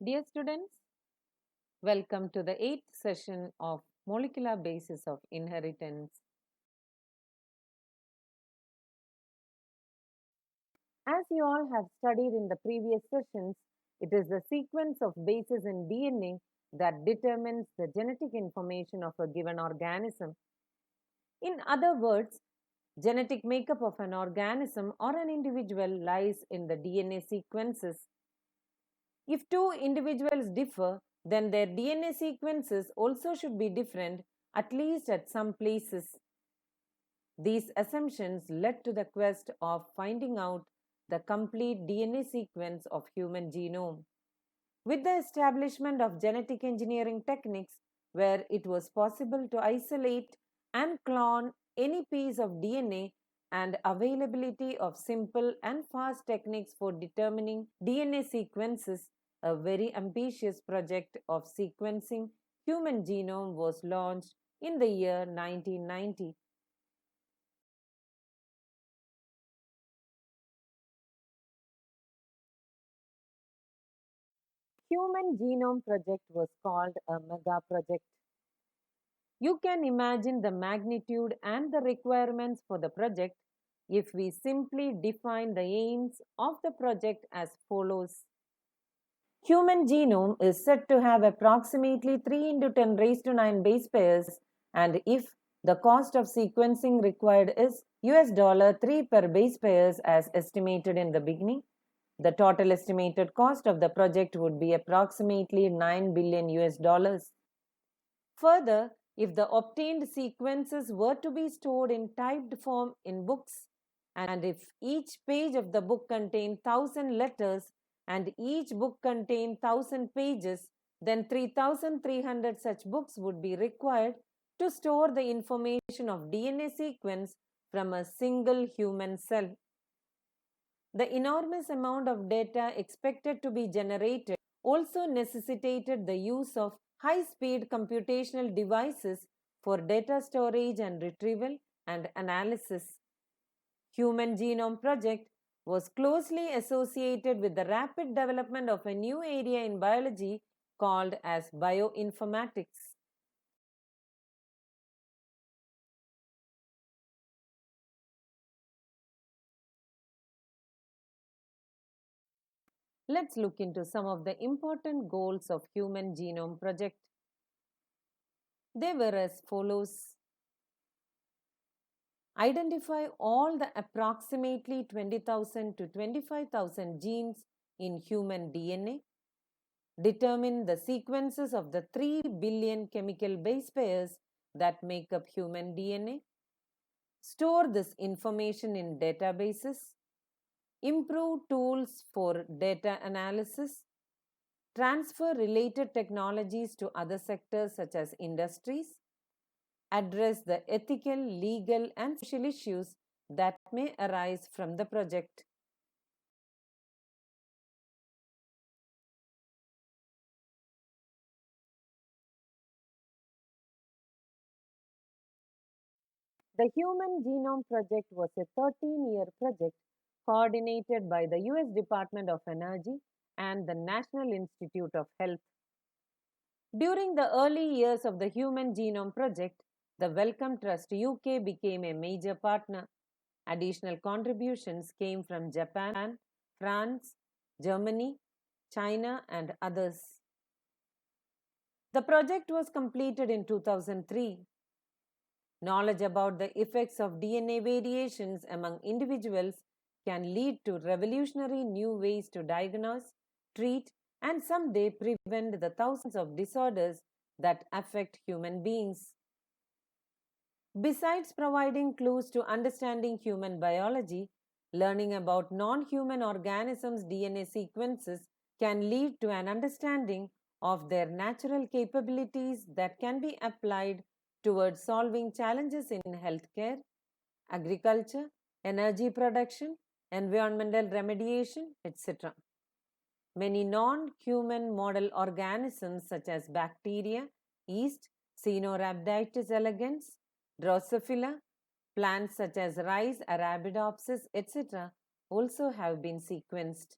Dear students, welcome to the 8th session of Molecular Basis of Inheritance. As you all have studied in the previous sessions, it is the sequence of bases in DNA that determines the genetic information of a given organism. In other words, genetic makeup of an organism or an individual lies in the DNA sequences. If two individuals differ, then their DNA sequences also should be different, at least at some places. These assumptions led to the quest of finding out the complete DNA sequence of human genome. With the establishment of genetic engineering techniques, where it was possible to isolate and clone any piece of DNA, and availability of simple and fast techniques for determining DNA sequences, a very ambitious project of sequencing human genome was launched in the year 1990. Human Genome Project was called a mega project. You can imagine the magnitude and the requirements for the project if we simply define the aims of the project as follows. Human genome is said to have approximately 3 into 10 raised to 9 base pairs, and if the cost of sequencing required is $3 per base pairs as estimated in the beginning, the total estimated cost of the project would be approximately 9 billion US dollars. Further, if the obtained sequences were to be stored in typed form in books, and if each page of the book contained 1,000 letters and each book contained 1,000 pages, then 3,300 such books would be required to store the information of DNA sequence from a single human cell. The enormous amount of data expected to be generated also necessitated the use of high-speed computational devices for data storage and retrieval and analysis. Human Genome Project was closely associated with the rapid development of a new area in biology called as bioinformatics. Let's look into some of the important goals of Human Genome Project. They were as follows. Identify all the approximately 20,000 to 25,000 genes in human DNA. Determine the sequences of the 3 billion chemical base pairs that make up human DNA. Store this information in databases. Improve tools for data analysis. Transfer related technologies to other sectors such as industries. Address the ethical, legal, and social issues that may arise from the project. The Human Genome Project was a 13-year project coordinated by the US Department of Energy and the National Institute of Health. During the early years of the Human Genome Project, the Wellcome Trust UK became a major partner. Additional contributions came from Japan, France, Germany, China, and others. The project was completed in 2003. Knowledge about the effects of DNA variations among individuals can lead to revolutionary new ways to diagnose, treat, and someday prevent the thousands of disorders that affect human beings. Besides providing clues to understanding human biology, learning about non-human organisms' DNA sequences can lead to an understanding of their natural capabilities that can be applied towards solving challenges in healthcare, agriculture, energy production, environmental remediation, etc. Many non-human model organisms such as bacteria, yeast, Caenorhabditis elegans, Drosophila, plants such as rice, Arabidopsis, etc. also have been sequenced.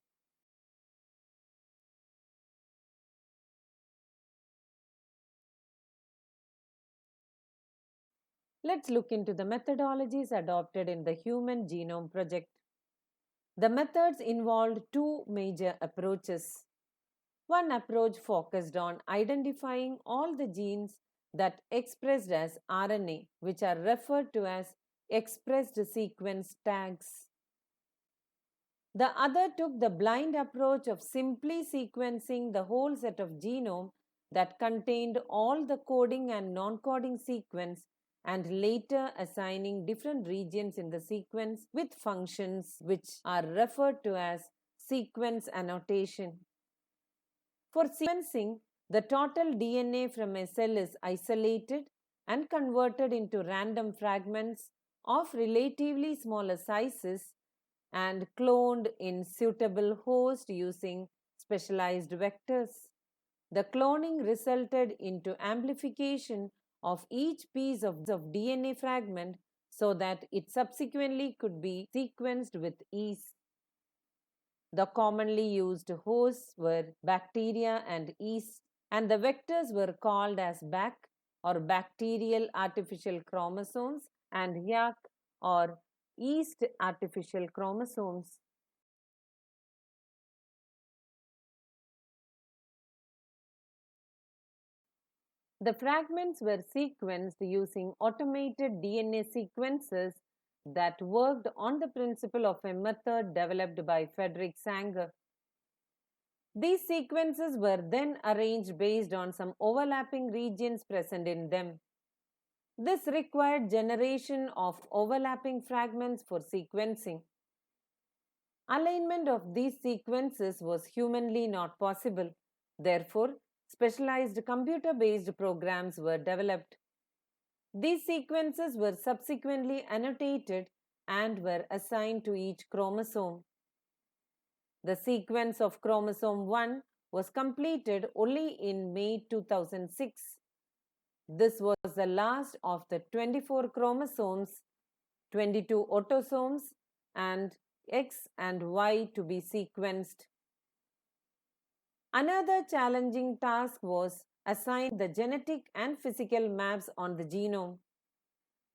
Let's look into the methodologies adopted in the Human Genome Project. The methods involved two major approaches. One approach focused on identifying all the genes that expressed as RNA, which are referred to as expressed sequence tags. The other took the blind approach of simply sequencing the whole set of genome that contained all the coding and non-coding sequence and later assigning different regions in the sequence with functions which are referred to as sequence annotation. For sequencing, the total DNA from a cell is isolated and converted into random fragments of relatively smaller sizes and cloned in suitable host using specialized vectors. The cloning resulted into amplification of each piece of DNA fragment so that it subsequently could be sequenced with ease. The commonly used hosts were bacteria and yeast, and the vectors were called as BAC or bacterial artificial chromosomes and YAC or yeast artificial chromosomes. The fragments were sequenced using automated DNA sequencers that worked on the principle of a method developed by Frederick Sanger. These sequences were then arranged based on some overlapping regions present in them. This required generation of overlapping fragments for sequencing. Alignment of these sequences was humanly not possible. Therefore, specialized computer-based programs were developed. These sequences were subsequently annotated and were assigned to each chromosome. The sequence of chromosome 1 was completed only in May 2006. This was the last of the 24 chromosomes, 22 autosomes, and X and Y to be sequenced. Another challenging task was assigning the genetic and physical maps on the genome.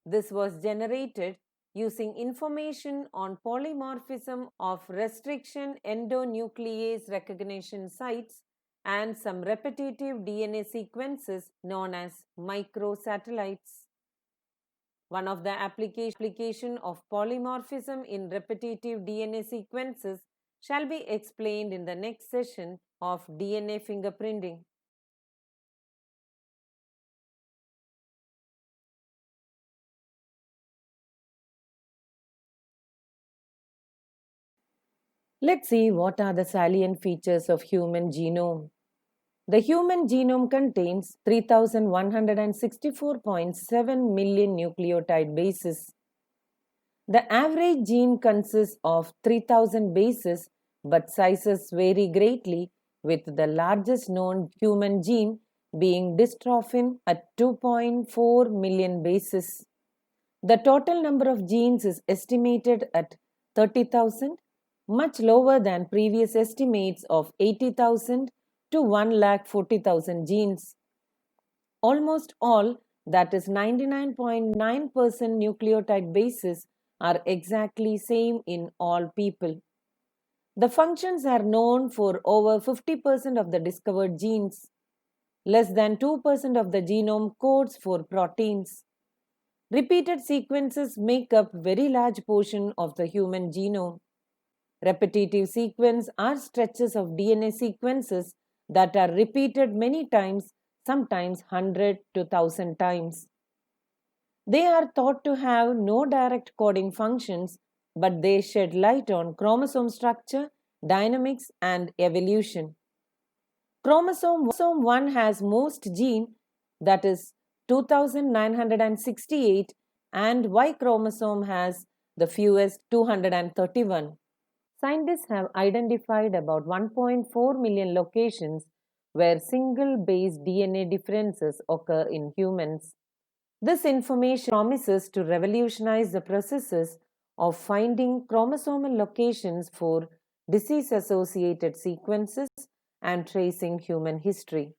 This was generated using information on polymorphism of restriction endonuclease recognition sites and some repetitive DNA sequences known as microsatellites. One of the application of polymorphism in repetitive DNA sequences shall be explained in the next session of DNA fingerprinting. Let's see what are the salient features of human genome. The human genome contains 3164.7 million nucleotide bases. The average gene consists of 3000 bases, but sizes vary greatly, with the largest known human gene being dystrophin at 2.4 million bases. The total number of genes is estimated at 30,000, much lower than previous estimates of 80,000 to 1,40,000 genes. Almost all, that is 99.9% nucleotide bases, are exactly same in all people. The functions are known for over 50% of the discovered genes. Less than 2% of the genome codes for proteins. Repeated sequences make up very large portion of the human genome. Repetitive sequence are stretches of DNA sequences that are repeated many times, sometimes 100 to 1000 times. They are thought to have no direct coding functions, but they shed light on chromosome structure, dynamics, and evolution. Chromosome 1 has most gene, that is 2968, and Y chromosome has the fewest 231. Scientists have identified about 1.4 million locations where single base DNA differences occur in humans. This information promises to revolutionize the processes of finding chromosomal locations for disease associated sequences and tracing human history.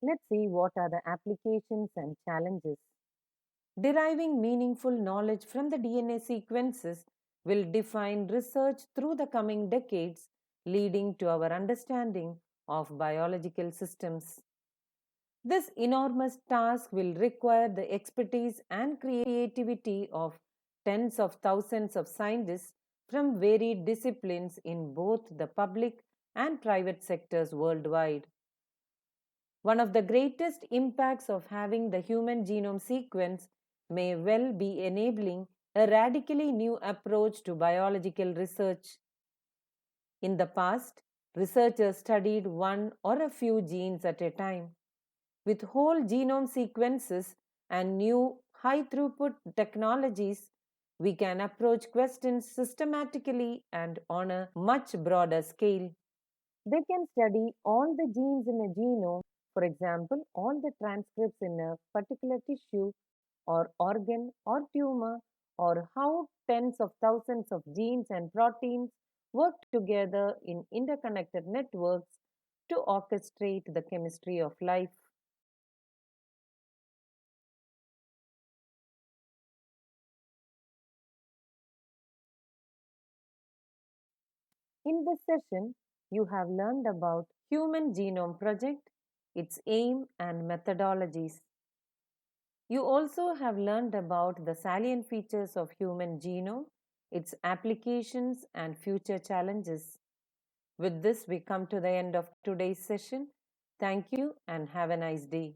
Let's see what are the applications and challenges. Deriving meaningful knowledge from the DNA sequences will define research through the coming decades, leading to our understanding of biological systems. This enormous task will require the expertise and creativity of tens of thousands of scientists from varied disciplines in both the public and private sectors worldwide. One of the greatest impacts of having the human genome sequence may well be enabling a radically new approach to biological research. In the past, researchers studied one or a few genes at a time. With whole genome sequences and new high throughput technologies, we can approach questions systematically and on a much broader scale. They can study all the genes in a genome, for example, all the transcripts in a particular tissue or organ or tumor, or how tens of thousands of genes and proteins work together in interconnected networks to orchestrate the chemistry of life. In this session, you have learned about Human Genome Project, its aim and methodologies. You also have learned about the salient features of human genome, its applications and future challenges. With this, we come to the end of today's session. Thank you and have a nice day.